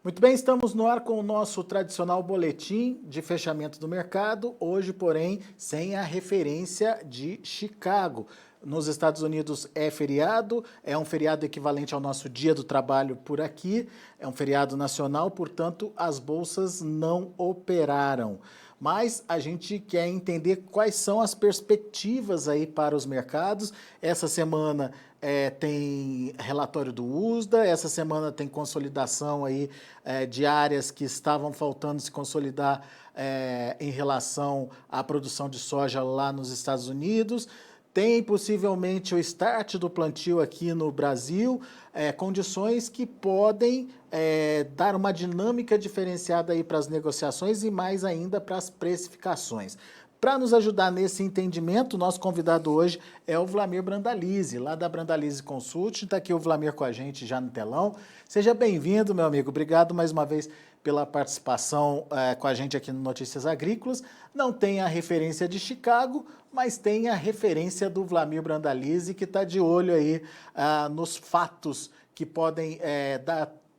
Muito bem, estamos no ar com o nosso tradicional boletim de fechamento do mercado, hoje, porém, sem a referência de Chicago. Nos Estados Unidos é feriado, é um feriado equivalente ao nosso Dia do Trabalho por aqui, é um feriado nacional, portanto, as bolsas não operaram. Mas a gente quer entender quais são as perspectivas aí para os mercados. Essa semana tem relatório do USDA, essa semana tem consolidação aí de áreas que estavam faltando se consolidar em relação à produção de soja lá nos Estados Unidos. Tem possivelmente o start do plantio aqui no Brasil, condições que podem dar uma dinâmica diferenciada aí para as negociações e mais ainda para as precificações. Para nos ajudar nesse entendimento, o nosso convidado hoje é o Vlamir Brandalize, lá da Brandalize Consulting. Está aqui o Vlamir com a gente já no telão. Seja bem-vindo, meu amigo. Obrigado mais uma vez pela participação com a gente aqui no Notícias Agrícolas. Não tem a referência de Chicago, mas tem a referência do Vlamir Brandalize, que está de olho aí nos fatos que podem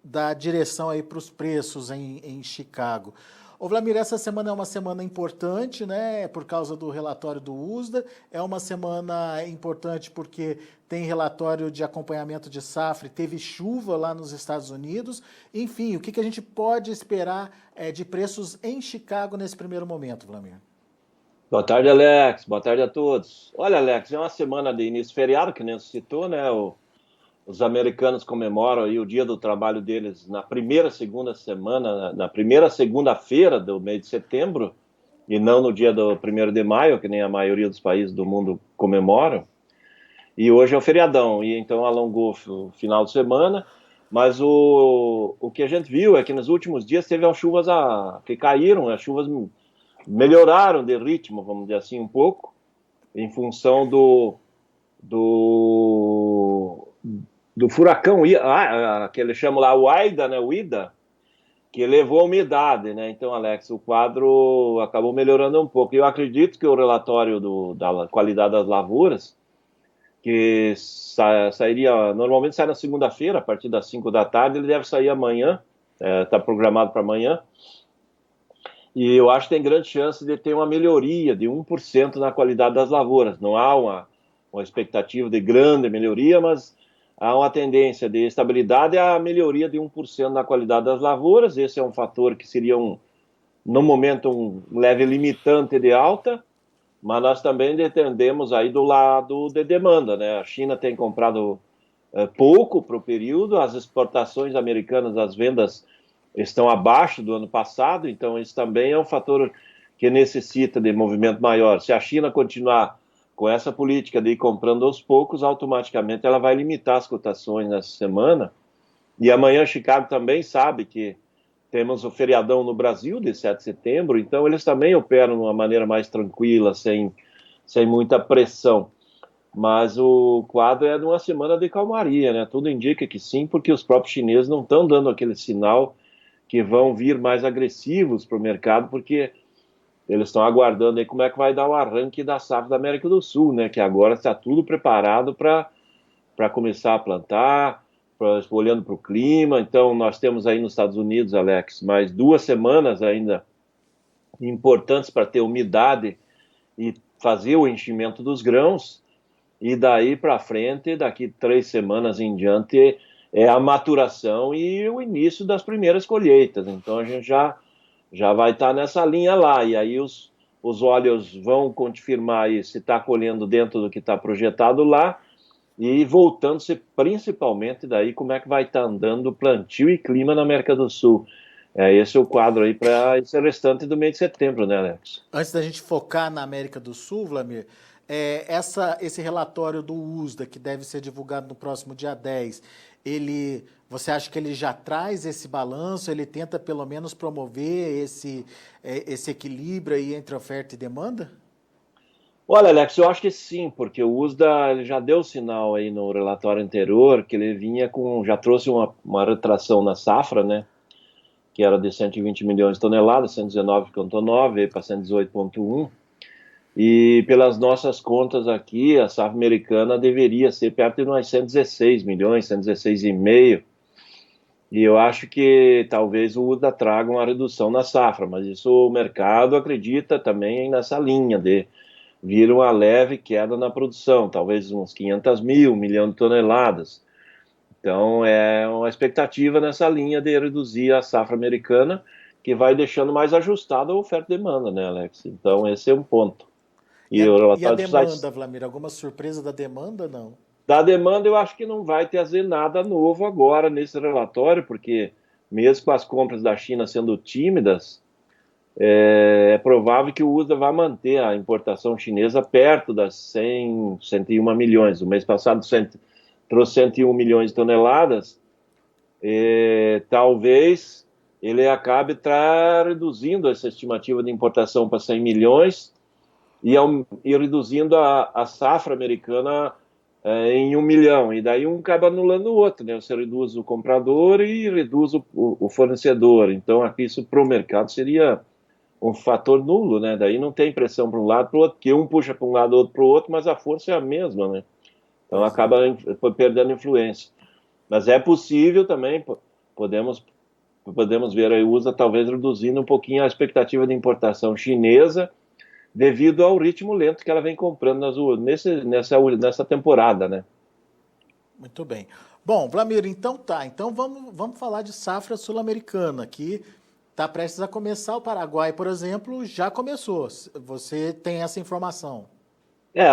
dar direção aí para os preços em Chicago. Ô Vlamir, essa semana é uma semana importante, né, por causa do relatório do USDA, é uma semana importante porque tem relatório de acompanhamento de safra, teve chuva lá nos Estados Unidos, enfim, o que a gente pode esperar de preços em Chicago nesse primeiro momento, Vlamir? Boa tarde, Alex. Boa tarde a todos. Olha, Alex, é uma semana de início feriado, que nem você citou, né? Os americanos comemoram aí o Dia do Trabalho deles na primeira segunda-feira do mês de setembro, e não no dia do 1º de maio, que nem a maioria dos países do mundo comemoram. E hoje é o feriadão, e então alongou o final de semana, mas o que a gente viu é que nos últimos dias teve as chuvas que caíram, as chuvas melhoraram de ritmo, vamos dizer assim, um pouco, em função do furacão, que eles chamam lá o Ida, né, o Ida, que levou a umidade, né? Então, Alex, o quadro acabou melhorando um pouco. Eu acredito que o relatório da qualidade das lavouras, que normalmente sai na segunda-feira, a partir das 5 da tarde, ele deve sair amanhã, está programado para amanhã, e eu acho que tem grande chance de ter uma melhoria de 1% na qualidade das lavouras. Não há uma expectativa de grande melhoria, mas há uma tendência de estabilidade e a melhoria de 1% na qualidade das lavouras. Esse é um fator que seria, no momento, um leve limitante de alta, mas nós também dependemos aí do lado de demanda, né? A China tem comprado pouco para o período, as exportações americanas, as vendas estão abaixo do ano passado, então isso também é um fator que necessita de movimento maior. Se a China continuar com essa política de ir comprando aos poucos, automaticamente ela vai limitar as cotações nessa semana. E amanhã Chicago também sabe que temos o feriadão no Brasil, de 7 de setembro, então eles também operam de uma maneira mais tranquila, sem muita pressão. Mas o quadro é de uma semana de calmaria, né? Tudo indica que sim, porque os próprios chineses não estão dando aquele sinal que vão vir mais agressivos para o mercado, porque eles estão aguardando aí como é que vai dar o arranque da safra da América do Sul, né? Que agora está tudo preparado para começar a plantar, olhando para o clima. Então, nós temos aí nos Estados Unidos, Alex, mais 2 semanas ainda importantes para ter umidade e fazer o enchimento dos grãos, e daí para frente, daqui 3 semanas em diante, é a maturação e o início das primeiras colheitas. Então a gente já vai estar nessa linha lá, e aí os olhos vão confirmar aí se está colhendo dentro do que está projetado lá, e voltando-se principalmente daí como é que vai estar andando o plantio e clima na América do Sul. Esse é o quadro aí para esse restante do mês de setembro, né, Alex? Antes da gente focar na América do Sul, Vlamir, esse relatório do USDA, que deve ser divulgado no próximo dia 10, você acha que ele já traz esse balanço, ele tenta pelo menos promover esse equilíbrio aí entre oferta e demanda? Olha, Alex, eu acho que sim, porque o USDA ele já deu sinal aí no relatório anterior que ele já trouxe uma retração na safra, né? Que era de 120 milhões de toneladas, 119,9, veio para 118,1. E pelas nossas contas aqui, a safra americana deveria ser perto de umas 116 milhões, 116,5. E eu acho que talvez o USDA traga uma redução na safra, mas isso o mercado acredita também nessa linha de vir uma leve queda na produção, talvez uns 500 mil, 1 milhão de toneladas. Então é uma expectativa nessa linha de reduzir a safra americana, que vai deixando mais ajustada a oferta e demanda, né, Alex? Então esse é um ponto. E E a, o e a relatório demanda, Vlamir? Alguma surpresa da demanda, não? da demanda, eu acho que não vai trazer nada novo agora nesse relatório, porque mesmo com as compras da China sendo tímidas, é provável que o USDA vá manter a importação chinesa perto das 100, 101 milhões. O mês passado trouxe 101 milhões de toneladas. Talvez ele acabe reduzindo essa estimativa de importação para 100 milhões e reduzindo a safra americana em 1 milhão, e daí um acaba anulando o outro, né? Você reduz o comprador e reduz o fornecedor. Então, aqui isso para o mercado seria um fator nulo, né? Daí não tem pressão para um lado para o outro, que um puxa para um lado, outro para o outro, mas a força é a mesma, né? Então Pois é. acaba perdendo influência. Mas é possível também, podemos, podemos ver a USA talvez reduzindo um pouquinho a expectativa de importação chinesa, devido ao ritmo lento que ela vem comprando nessa temporada, né? Muito bem. Bom, Vlamir, então tá. Então vamos falar de safra sul-americana, que está prestes a começar. O Paraguai, por exemplo, já começou. Você tem essa informação?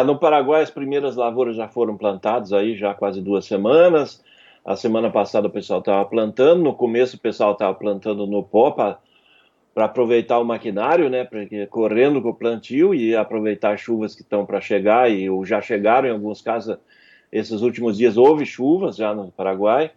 No Paraguai as primeiras lavouras já foram plantadas aí já há quase 2 semanas. A semana passada o pessoal estava plantando, no começo o pessoal estava plantando no pó para aproveitar o maquinário, né, porque correndo com o plantio e aproveitar as chuvas que estão para chegar e já chegaram em alguns casos. Esses últimos dias houve chuvas já no Paraguai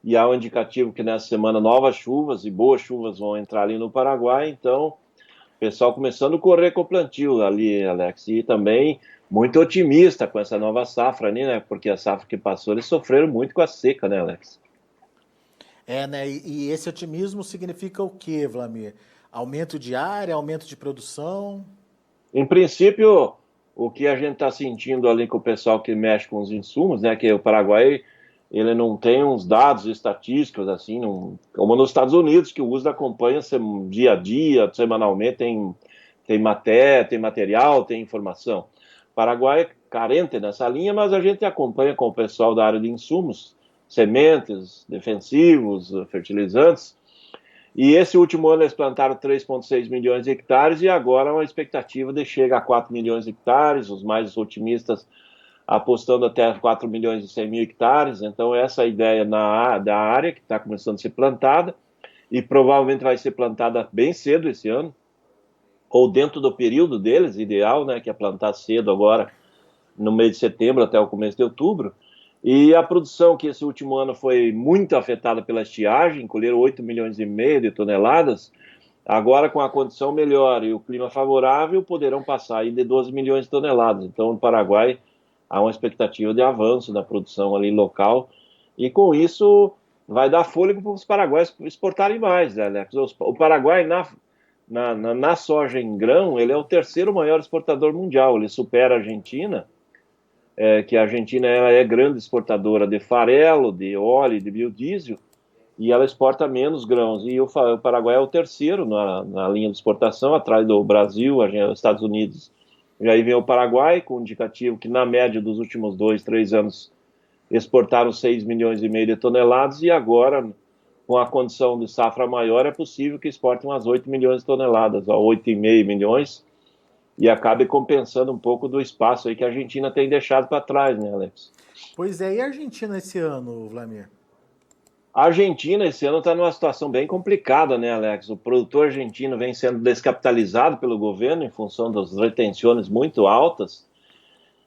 e há um indicativo que nessa semana novas chuvas e boas chuvas vão entrar ali no Paraguai. Então, o pessoal começando a correr com o plantio ali, Alex, e também muito otimista com essa nova safra ali, né? Porque a safra que passou eles sofreram muito com a seca, né, Alex? É, né? E esse otimismo significa o quê, Vlamir? Aumento de área, aumento de produção? Em princípio, o que a gente está sentindo ali com o pessoal que mexe com os insumos, né, que o Paraguai ele não tem uns dados estatísticos assim, como nos Estados Unidos, que o uso acompanha dia a dia, semanalmente, tem matéria, tem material, tem informação. O Paraguai é carente nessa linha, mas a gente acompanha com o pessoal da área de insumos, sementes, defensivos, fertilizantes, e esse último ano eles plantaram 3,6 milhões de hectares e agora uma expectativa de chegar a 4 milhões de hectares, os mais otimistas apostando até 4 milhões e 100 mil hectares. Então essa é a ideia da área que está começando a ser plantada e provavelmente vai ser plantada bem cedo esse ano, ou dentro do período deles, ideal, né, que é plantar cedo agora, no mês de setembro até o começo de outubro. E a produção, que esse último ano foi muito afetada pela estiagem, colheram 8 milhões e meio de toneladas, agora com a condição melhor e o clima favorável, poderão passar aí de 12 milhões de toneladas. Então, no Paraguai, há uma expectativa de avanço da produção ali local, e com isso vai dar fôlego para os paraguaios exportarem mais, né, Alex? O Paraguai, na soja em grão, ele é o terceiro maior exportador mundial, ele supera a Argentina, que a Argentina ela é grande exportadora de farelo, de óleo, de biodiesel, e ela exporta menos grãos. E o Paraguai é o terceiro na linha de exportação, atrás do Brasil, os Estados Unidos. E aí vem o Paraguai, com um indicativo que, na média dos últimos 2, 3 anos, exportaram 6 milhões e meio de toneladas, e agora, com a condição de safra maior, é possível que exportem umas 8 milhões de toneladas, 8,5 milhões, e acabe compensando um pouco do espaço aí que a Argentina tem deixado para trás, né, Alex? Pois é, e a Argentina esse ano, Vlamir? A Argentina esse ano está numa situação bem complicada, né, Alex? O produtor argentino vem sendo descapitalizado pelo governo em função das retenções muito altas.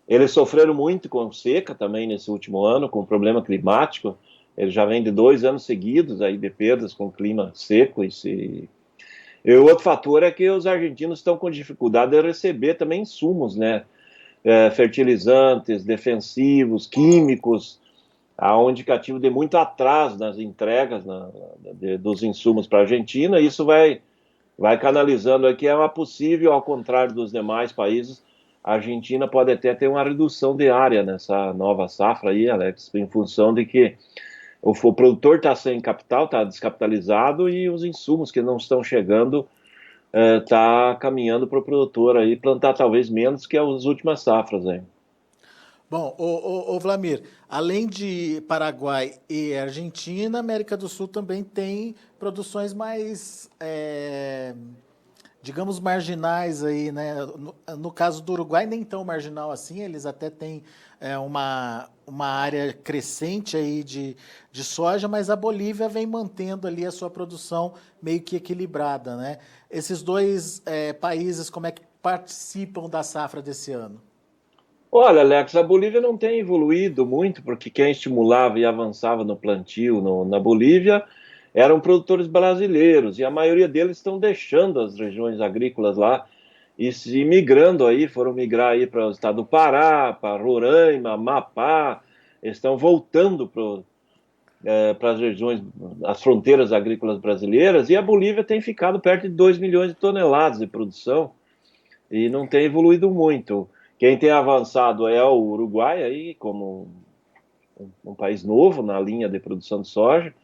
Eles sofreram muito com seca também nesse último ano, com problema climático. Ele já vem de 2 anos seguidos aí de perdas com clima seco. E o outro fator é que os argentinos estão com dificuldade de receber também insumos, né? Fertilizantes, defensivos, químicos. Há um indicativo de muito atraso nas entregas dos insumos para a Argentina. E isso vai canalizando aqui. É uma possível, ao contrário dos demais países, a Argentina pode até ter uma redução de área nessa nova safra aí, Alex, em função de que o produtor está sem capital, está descapitalizado, e os insumos que não estão chegando está caminhando para o produtor aí plantar talvez menos que as últimas safras aí. Bom, ô Vlamir, além de Paraguai e Argentina, América do Sul também tem produções mais, digamos, marginais aí, né? No caso do Uruguai, nem tão marginal assim, eles até têm uma área crescente aí de soja, mas a Bolívia vem mantendo ali a sua produção meio que equilibrada, né? Esses dois países, como é que participam da safra desse ano? Olha, Alex, a Bolívia não tem evoluído muito, porque quem estimulava e avançava no plantio na Bolívia eram produtores brasileiros, e a maioria deles estão deixando as regiões agrícolas lá e se migrando aí, foram migrar aí para o estado do Pará, para Roraima, Amapá, estão voltando para as regiões, as fronteiras agrícolas brasileiras, e a Bolívia tem ficado perto de 2 milhões de toneladas de produção, e não tem evoluído muito. Quem tem avançado é o Uruguai, aí, como um país novo na linha de produção de soja.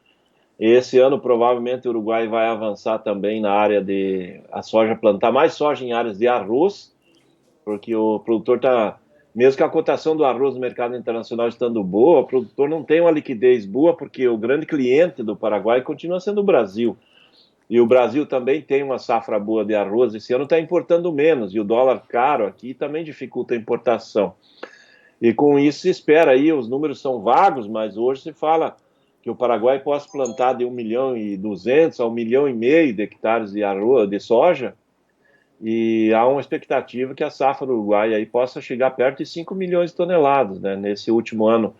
Esse ano, provavelmente, o Uruguai vai avançar também na área de a soja, plantar mais soja em áreas de arroz, porque o produtor está, mesmo que a cotação do arroz no mercado internacional estando boa, o produtor não tem uma liquidez boa, porque o grande cliente do Paraguai continua sendo o Brasil. E o Brasil também tem uma safra boa de arroz, esse ano está importando menos, e o dólar caro aqui também dificulta a importação. E com isso se espera aí, os números são vagos, mas hoje se fala que o Paraguai possa plantar de 1.200.000 a 1,5 milhão de hectares de arroz, de soja, e há uma expectativa que a safra do Uruguai aí possa chegar perto de 5 milhões de toneladas, né? Nesse último ano,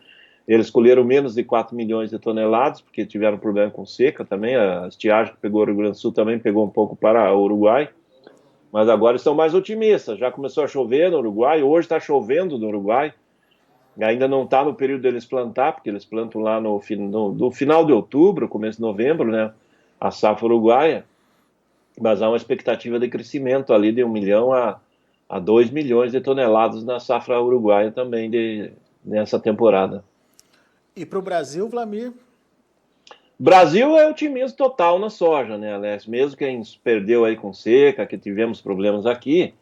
eles colheram menos de 4 milhões de toneladas, porque tiveram problema com seca também, a estiagem que pegou o Rio Grande do Sul também pegou um pouco para o Uruguai, mas agora estão mais otimistas, já começou a chover no Uruguai, hoje está chovendo no Uruguai, ainda não está no período deles plantar, porque eles plantam lá no final de outubro, começo de novembro, né, a safra uruguaia, mas há uma expectativa de crescimento ali de 1 milhão a 2 milhões de toneladas na safra uruguaia também nessa temporada. E para o Brasil, Vlamir? Brasil é otimismo total na soja, né, Alex? Mesmo quem perdeu aí com seca, que tivemos problemas aqui,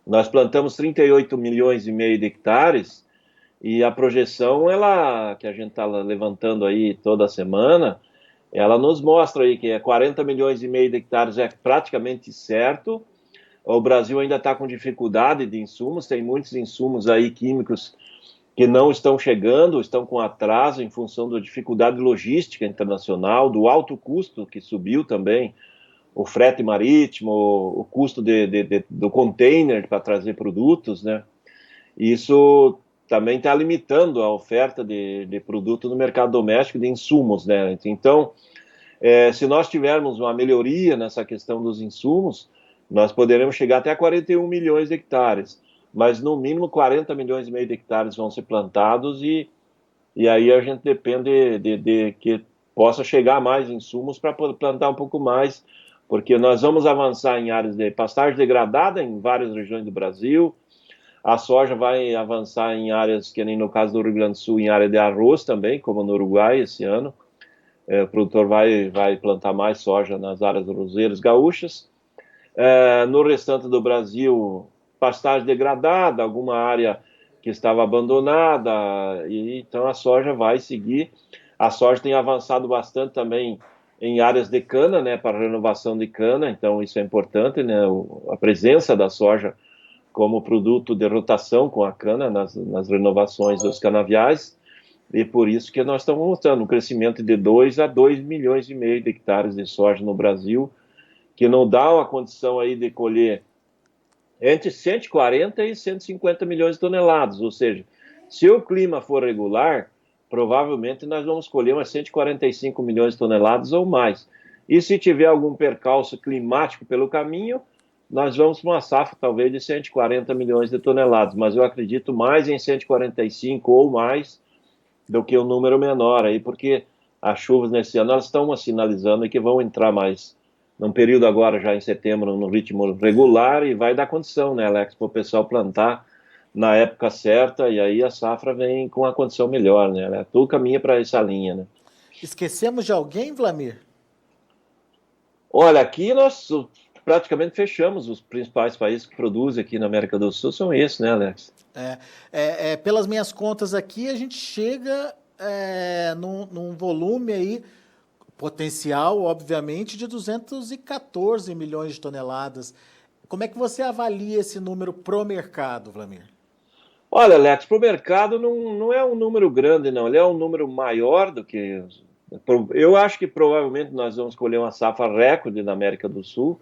nós plantamos 38 milhões e meio de hectares, e a projeção, ela, que a gente está levantando aí toda semana, ela nos mostra aí que 40 milhões e meio de hectares é praticamente certo. O Brasil ainda está com dificuldade de insumos, tem muitos insumos aí químicos que não estão chegando, estão com atraso em função da dificuldade logística internacional, do alto custo que subiu também, o frete marítimo, o custo do container para trazer produtos, né? Isso também está limitando a oferta de produto no mercado doméstico, de insumos, né? Então, se nós tivermos uma melhoria nessa questão dos insumos, nós poderemos chegar até 41 milhões de hectares, mas no mínimo 40 milhões e meio de hectares vão ser plantados, e aí a gente depende de que possa chegar mais insumos para plantar um pouco mais, porque nós vamos avançar em áreas de pastagem degradada em várias regiões do Brasil. A soja vai avançar em áreas, que nem no caso do Rio Grande do Sul, em área de arroz também, como no Uruguai esse ano. O produtor vai plantar mais soja nas áreas arrozeiras gaúchas. No restante do Brasil, pastagem degradada, alguma área que estava abandonada, e então a soja vai seguir. A soja tem avançado bastante também em áreas de cana, né, para renovação de cana, então isso é importante, né, a presença da soja como produto de rotação com a cana nas renovações dos canaviais, e por isso que nós estamos mostrando um crescimento de 2 a 2 milhões e meio de hectares de soja no Brasil, que não dá uma condição aí de colher entre 140 e 150 milhões de toneladas, ou seja, se o clima for regular, provavelmente nós vamos colher umas 145 milhões de toneladas ou mais. E se tiver algum percalço climático pelo caminho, nós vamos para uma safra talvez de 140 milhões de toneladas, mas eu acredito mais em 145 ou mais do que o número menor aí, porque as chuvas nesse ano elas estão sinalizando que vão entrar mais num período agora já em setembro no ritmo regular, e vai dar condição, né, Alex, para o pessoal plantar na época certa, e aí a safra vem com uma condição melhor, né? Tudo caminha para essa linha, né? Esquecemos de alguém, Vlamir? Olha, aqui nós praticamente fechamos. Os principais países que produzem aqui na América do Sul são esses, né, Alex? Pelas minhas contas aqui, a gente chega num volume aí, potencial, obviamente, de 214 milhões de toneladas. Como é que você avalia esse número pro mercado, Vlamir? Olha, Alex, para o mercado não é um número grande, não. Ele é um número maior do que. Eu acho que provavelmente nós vamos colher uma safra recorde na América do Sul,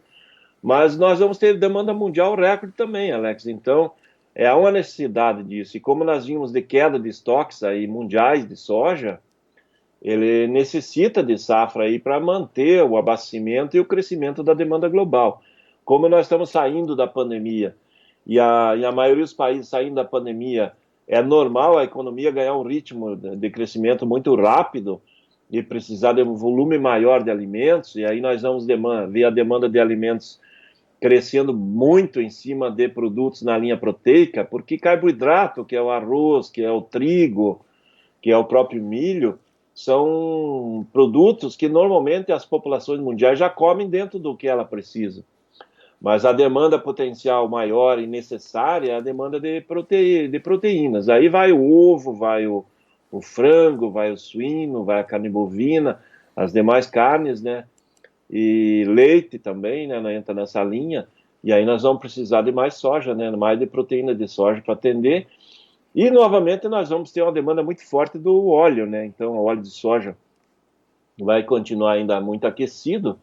mas nós vamos ter demanda mundial recorde também, Alex. Então, há uma necessidade disso. E como nós vimos de queda de estoques aí mundiais de soja, ele necessita de safra aí para manter o abastecimento e o crescimento da demanda global. Como nós estamos saindo da pandemia e a maioria dos países saindo da pandemia, é normal a economia ganhar um ritmo de crescimento muito rápido e precisar de um volume maior de alimentos, e aí nós vamos ver a demanda de alimentos crescendo muito em cima de produtos na linha proteica, porque carboidrato, que é o arroz, que é o trigo, que é o próprio milho, são produtos que normalmente as populações mundiais já comem dentro do que ela precisa. Mas a demanda potencial maior e necessária é a demanda de proteínas. Aí vai o ovo, vai o frango, vai o suíno, vai a carne bovina, as demais carnes, né? E leite também, né? Entra nessa linha. E aí nós vamos precisar de mais soja, né? Mais de proteína de soja para atender. E, novamente, nós vamos ter uma demanda muito forte do óleo, né? Então, o óleo de soja vai continuar ainda muito aquecido,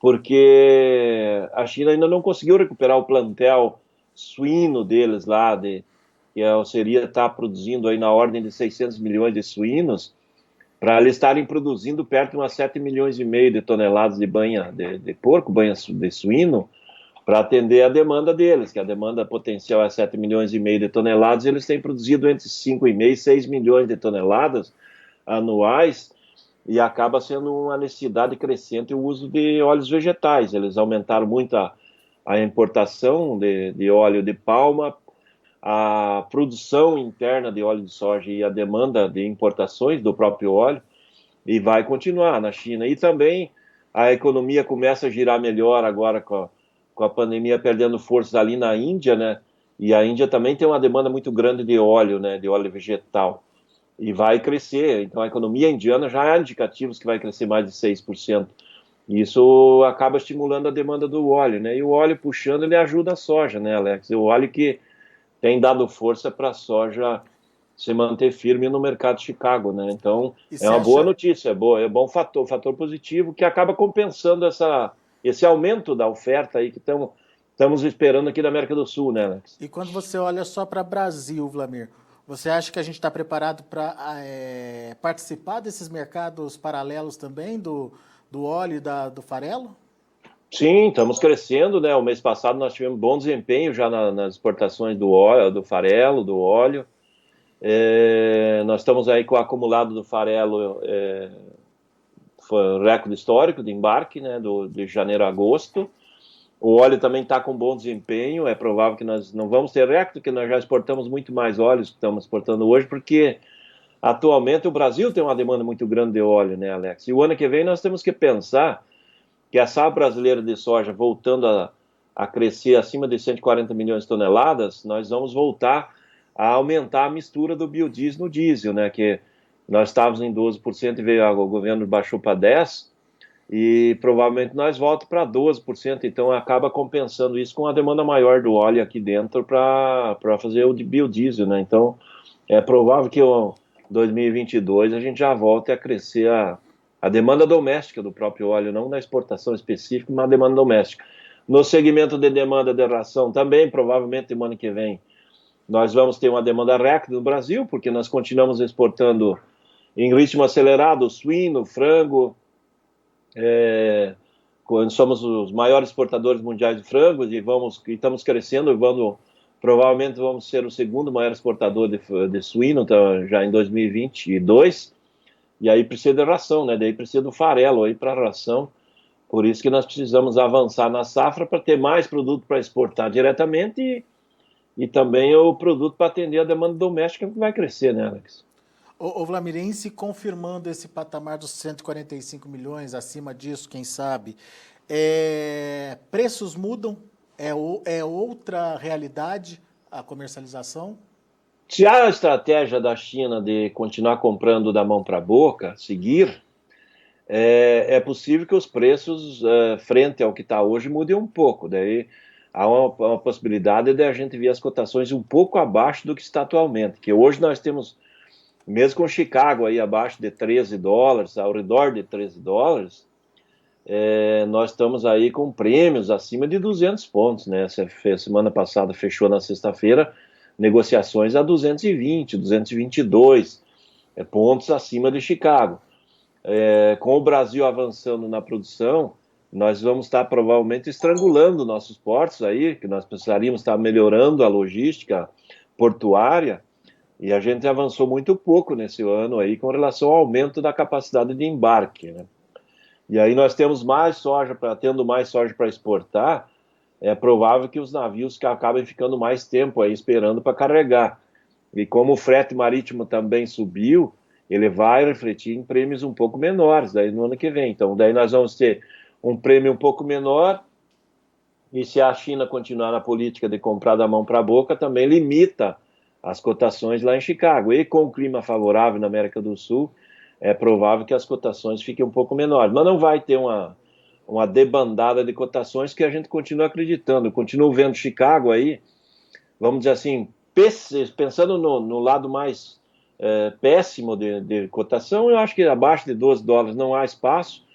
porque a China ainda não conseguiu recuperar o plantel suíno deles lá, seria estar produzindo aí na ordem de 600 milhões de suínos, para eles estarem produzindo perto de umas 7 milhões e meio de toneladas de banha de porco, banha de suíno, para atender a demanda deles, que a demanda potencial é 7 milhões e meio de toneladas, eles têm produzido entre 5,5 e 6 milhões de toneladas anuais, e acaba sendo uma necessidade crescente o uso de óleos vegetais. Eles aumentaram muito a importação de óleo de palma, a produção interna de óleo de soja e a demanda de importações do próprio óleo, e vai continuar na China. E também a economia começa a girar melhor agora com a pandemia perdendo força ali na Índia, né? E a Índia também tem uma demanda muito grande de óleo, né? De óleo vegetal. E vai crescer. Então a economia indiana já há indicativos que vai crescer mais de 6%. E isso acaba estimulando a demanda do óleo, né? E o óleo puxando, ele ajuda a soja, né, Alex? O óleo que tem dado força para a soja se manter firme no mercado de Chicago, né? Então, é uma boa notícia, é bom fator positivo que acaba compensando esse aumento da oferta aí que estamos esperando aqui da América do Sul, né, Alex? E quando você olha só para o Brasil, Vlamir, você acha que a gente está preparado para participar desses mercados paralelos também, do óleo e do farelo? Sim, estamos crescendo, né? O mês passado nós tivemos bom desempenho já nas exportações do óleo, do farelo, do óleo. Nós estamos aí com o acumulado do farelo, foi um recorde histórico de embarque, né? De janeiro a agosto. O óleo também está com bom desempenho. É provável que nós não vamos ter recorde, porque nós já exportamos muito mais óleos que estamos exportando hoje, porque atualmente o Brasil tem uma demanda muito grande de óleo, né, Alex? E o ano que vem nós temos que pensar que a safra brasileira de soja voltando a crescer acima de 140 milhões de toneladas, nós vamos voltar a aumentar a mistura do biodiesel no diesel, né? Que nós estávamos em 12% e o governo baixou para 10%, e provavelmente nós voltamos para 12%, então acaba compensando isso com a demanda maior do óleo aqui dentro para fazer o biodiesel, né? Então é provável que em 2022 a gente já volte a crescer a demanda doméstica do próprio óleo, não na exportação específica, mas a demanda doméstica. No segmento de demanda de ração também, provavelmente no ano que vem, nós vamos ter uma demanda recorde no Brasil, porque nós continuamos exportando em ritmo acelerado suíno, frango, somos os maiores exportadores mundiais de frangos e estamos crescendo, provavelmente vamos ser o segundo maior exportador de suíno, então, já em 2022, e aí precisa de ração, né? Daí precisa do farelo aí para ração. Por isso que nós precisamos avançar na safra para ter mais produto para exportar diretamente e também o produto para atender a demanda doméstica que vai crescer, né, Alex? O Vlamirense confirmando esse patamar dos 145 milhões, acima disso, quem sabe, preços mudam? É outra realidade a comercialização? Se a estratégia da China de continuar comprando da mão para a boca, seguir, é possível que os preços, frente ao que está hoje, mudem um pouco. Daí há uma possibilidade de a gente ver as cotações um pouco abaixo do que está atualmente, que hoje nós temos, mesmo com Chicago aí abaixo de $13, ao redor de $13, nós estamos aí com prêmios acima de 200 pontos, né? Semana passada fechou na sexta-feira negociações a 220, 222 pontos acima de Chicago. Com o Brasil avançando na produção, nós vamos estar provavelmente estrangulando nossos portos aí, que nós precisaríamos estar melhorando a logística portuária, e a gente avançou muito pouco nesse ano aí com relação ao aumento da capacidade de embarque, né? E aí nós temos tendo mais soja para exportar, é provável que os navios que acabem ficando mais tempo aí esperando para carregar. E como o frete marítimo também subiu, ele vai refletir em prêmios um pouco menores daí no ano que vem. Então, daí nós vamos ter um prêmio um pouco menor, e se a China continuar na política de comprar da mão para a boca, também limita as cotações lá em Chicago. E com o clima favorável na América do Sul, é provável que as cotações fiquem um pouco menores. Mas não vai ter uma debandada de cotações, que a gente continua acreditando. Eu continuo vendo Chicago aí, vamos dizer assim, pensando no lado mais péssimo de cotação, eu acho que abaixo de $12 não há espaço.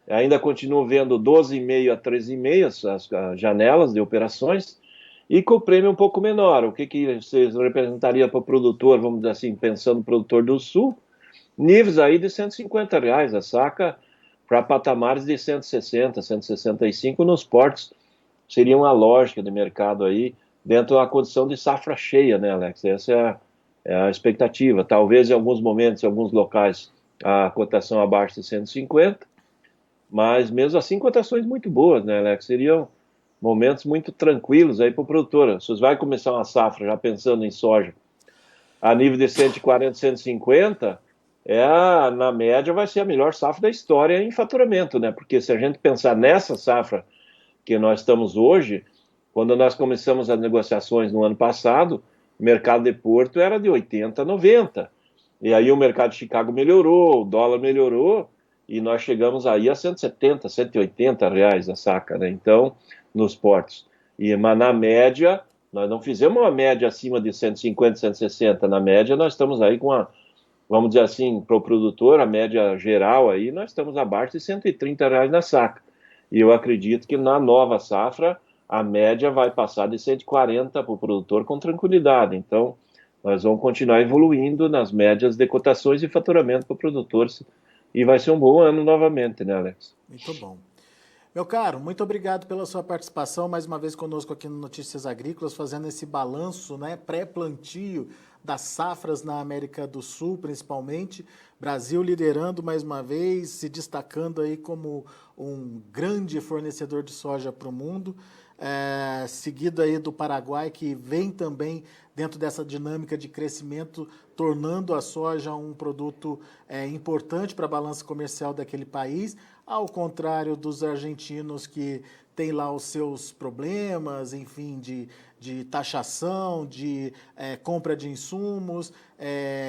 Ainda continuo vendo 12,5 a 13,5 as janelas de operações, e com o prêmio um pouco menor. O que vocês representaria para o produtor, vamos dizer assim, pensando no produtor do Sul, níveis aí de R$ 150 a saca, para patamares de 160, 165 nos portos. Seria uma lógica de mercado aí, dentro da condição de safra cheia, né, Alex? Essa é a expectativa. Talvez em alguns momentos, em alguns locais, a cotação abaixo de 150, mas mesmo assim cotações muito boas, né, Alex? Seriam momentos muito tranquilos aí para o produtor. Se você vai começar uma safra já pensando em soja a nível de 140, 150, na média vai ser a melhor safra da história em faturamento, né? Porque se a gente pensar nessa safra que nós estamos hoje, quando nós começamos as negociações no ano passado, o mercado de Porto era de 80, 90. E aí o mercado de Chicago melhorou, o dólar melhorou, e nós chegamos aí a 170, R$ 180 a saca, né? Então, nos portos. Mas na média, nós não fizemos uma média acima de 150, 160. Na média, nós estamos aí com vamos dizer assim, para o produtor, a média geral aí, nós estamos abaixo de R$ 130 na saca. E eu acredito que na nova safra, a média vai passar de 140 para o produtor com tranquilidade. Então, nós vamos continuar evoluindo nas médias de cotações e faturamento para o produtor, e vai ser um bom ano novamente, né, Alex? Muito bom. Meu caro, muito obrigado pela sua participação mais uma vez conosco aqui no Notícias Agrícolas, fazendo esse balanço, né, pré-plantio das safras na América do Sul, principalmente. Brasil liderando mais uma vez, se destacando aí como um grande fornecedor de soja para o mundo, seguido aí do Paraguai, que vem também dentro dessa dinâmica de crescimento, tornando a soja um produto importante para a balança comercial daquele país, ao contrário dos argentinos, que têm lá os seus problemas, enfim, de taxação, de compra de insumos,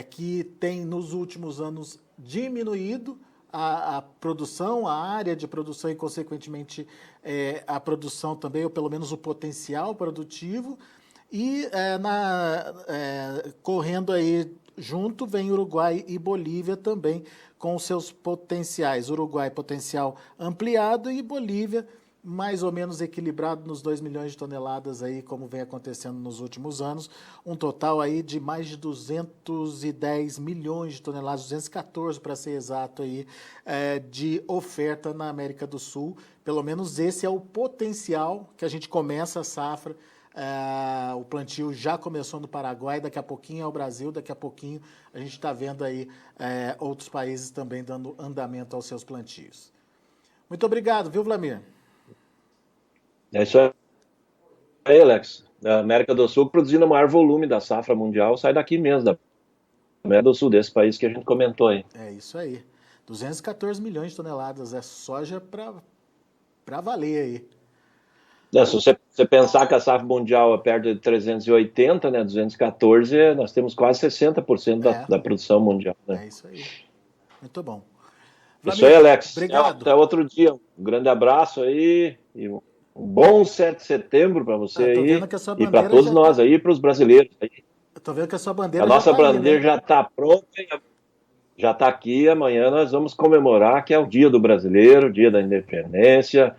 que tem nos últimos anos diminuído a produção, a área de produção e, consequentemente, a produção também, ou pelo menos o potencial produtivo. E correndo aí junto vem Uruguai e Bolívia também com seus potenciais. Uruguai potencial ampliado e Bolívia mais ou menos equilibrado nos 2 milhões de toneladas aí, como vem acontecendo nos últimos anos, um total aí de mais de 210 milhões de toneladas, 214 para ser exato aí, de oferta na América do Sul. Pelo menos esse é o potencial que a gente começa a safra. O plantio já começou no Paraguai, daqui a pouquinho é o Brasil, daqui a pouquinho a gente está vendo aí outros países também dando andamento aos seus plantios. Muito obrigado, viu, Vlamir? É isso aí, Alex. A América do Sul produzindo o maior volume da safra mundial sai daqui mesmo, da América do Sul, desse país que a gente comentou aí. É isso aí. 214 milhões de toneladas é soja para valer aí. Se você pensar que a safra mundial é perto de 380, né, 214, nós temos quase 60% da produção mundial. Né? É isso aí. Muito bom. Isso aí, Alex. Obrigado. Até outro dia. Um grande abraço aí e um bom 7 de setembro para você aí e para todos nós aí, para os brasileiros aí. Eu tô vendo que a sua bandeira já está. A nossa bandeira né? já está pronta, já está aqui. Amanhã nós vamos comemorar, que é o Dia do Brasileiro, Dia da Independência.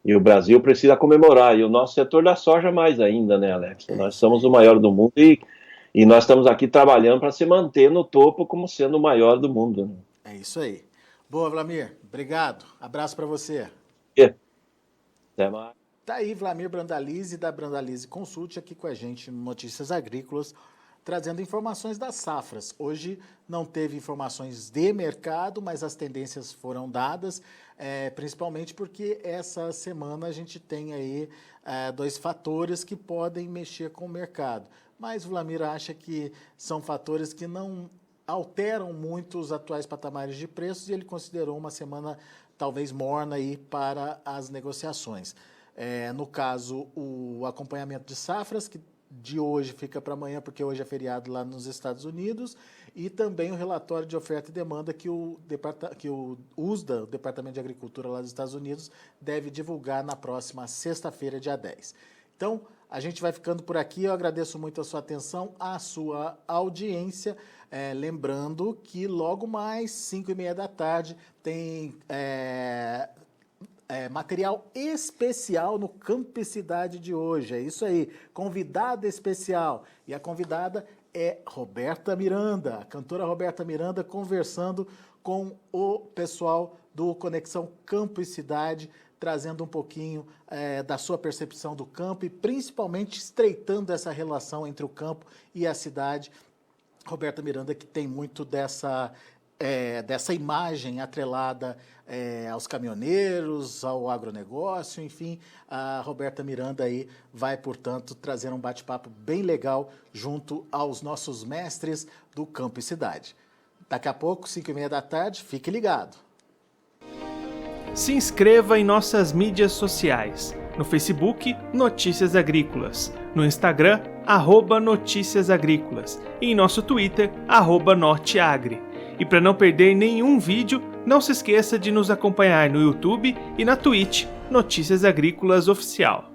E o Brasil precisa comemorar. E o nosso setor da soja mais ainda, né, Alex? Nós somos o maior do mundo e nós estamos aqui trabalhando para se manter no topo como sendo o maior do mundo. Né? É isso aí. Boa, Vlamir. Obrigado. Abraço para você. Até mais. Tá aí Vlamir Brandalize, da Brandalize Consult, aqui com a gente no Notícias Agrícolas, trazendo informações das safras. Hoje não teve informações de mercado, mas as tendências foram dadas, principalmente porque essa semana a gente tem aí dois fatores que podem mexer com o mercado. Mas o Vlamir acha que são fatores que não alteram muito os atuais patamares de preços e ele considerou uma semana talvez morna aí para as negociações. No caso, o acompanhamento de safras, que de hoje fica para amanhã, porque hoje é feriado lá nos Estados Unidos, e também o relatório de oferta e demanda que o USDA, o Departamento de Agricultura lá dos Estados Unidos, deve divulgar na próxima sexta-feira, dia 10. Então, a gente vai ficando por aqui. Eu agradeço muito a sua atenção, a sua audiência. Lembrando que logo mais, 5h30 da tarde, tem material especial no Campicidade de hoje. É isso aí, convidada especial. E a convidada é Roberta Miranda, a cantora Roberta Miranda, conversando com o pessoal do Conexão Campo e Cidade, trazendo um pouquinho da sua percepção do campo e principalmente estreitando essa relação entre o campo e a cidade. Roberta Miranda, que tem muito dessa imagem atrelada aos caminhoneiros, ao agronegócio, enfim, a Roberta Miranda aí vai, portanto, trazer um bate-papo bem legal junto aos nossos mestres do Campo e Cidade. Daqui a pouco, 5h30 da tarde, fique ligado. Se inscreva em nossas mídias sociais. No Facebook, Notícias Agrícolas. No Instagram, @Notícias Agrícolas. E em nosso Twitter, @Norteagri. E para não perder nenhum vídeo, não se esqueça de nos acompanhar no YouTube e na Twitch, Notícias Agrícolas Oficial.